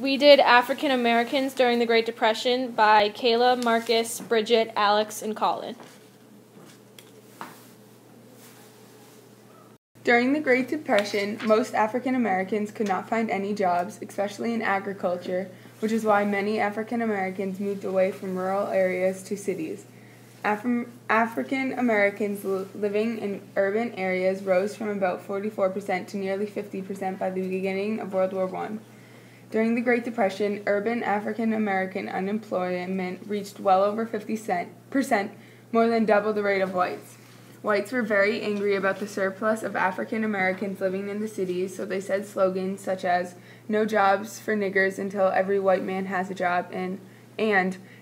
We did African Americans during the Great Depression by Kayla, Marcus, Bridget, Alex, and Colin. During the Great Depression, most African Americans could not find any jobs, especially in agriculture, which is why many African Americans moved away from rural areas to cities. African Americans living in urban areas rose from about 44% to nearly 50% by the beginning of World War I. During the Great Depression, urban African American unemployment reached well over 50%, more than double the rate of whites. Whites were very angry about the surplus of African Americans living in the cities, so they said slogans such as, "No jobs for niggers until every white man has a job," and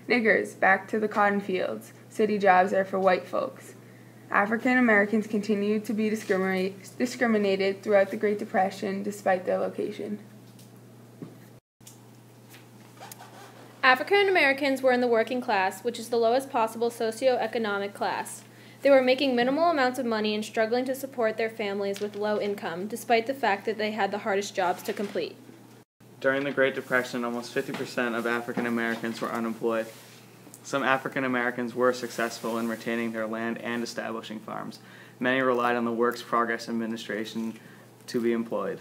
"Niggers, back to the cotton fields. City jobs are for white folks." African Americans continued to be discriminated throughout the Great Depression despite their location. African Americans were in the working class, which is the lowest possible socioeconomic class. They were making minimal amounts of money and struggling to support their families with low income, despite the fact that they had the hardest jobs to complete. During the Great Depression, almost 50% of African Americans were unemployed. Some African Americans were successful in retaining their land and establishing farms. Many relied on the Works Progress Administration to be employed.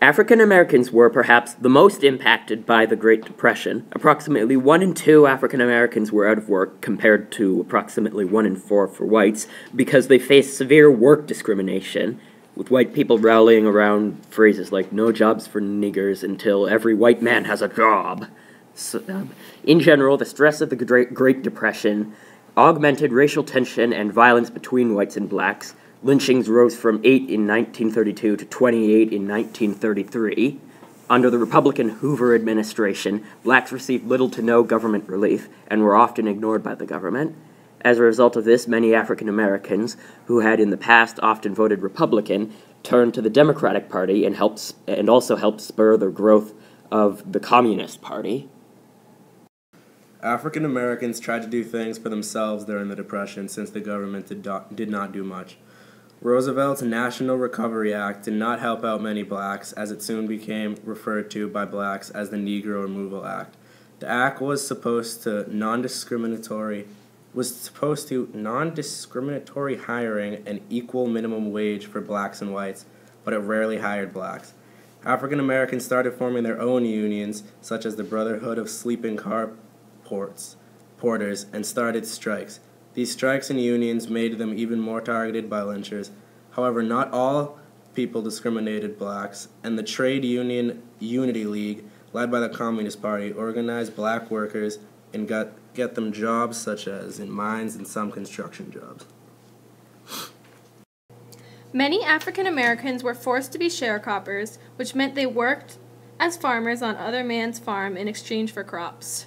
African Americans were perhaps the most impacted by the Great Depression. Approximately 1 in 2 African Americans were out of work, compared to approximately 1 in 4 for whites, because they faced severe work discrimination, with white people rallying around phrases like "no jobs for niggers until every white man has a job." In general, the stress of the Great Depression augmented racial tension and violence between whites and blacks. Lynchings rose from 8 in 1932 to 28 in 1933. Under the Republican Hoover administration, blacks received little to no government relief and were often ignored by the government. As a result of this, many African Americans, who had in the past often voted Republican, turned to the Democratic Party and also helped spur the growth of the Communist Party. African Americans tried to do things for themselves during the Depression since the government did not do much. Roosevelt's National Recovery Act did not help out many blacks, as it soon became referred to by blacks as the Negro Removal Act. The act was supposed to non-discriminatory hiring and equal minimum wage for blacks and whites, but it rarely hired blacks. African Americans started forming their own unions, such as the Brotherhood of Sleeping Car Porters, and started strikes. These strikes and unions made them even more targeted by lynchers. However, not all people discriminated blacks, and the Trade Union Unity League, led by the Communist Party, organized black workers and get them jobs such as in mines and some construction jobs. Many African Americans were forced to be sharecroppers, which meant they worked as farmers on other man's farm in exchange for crops.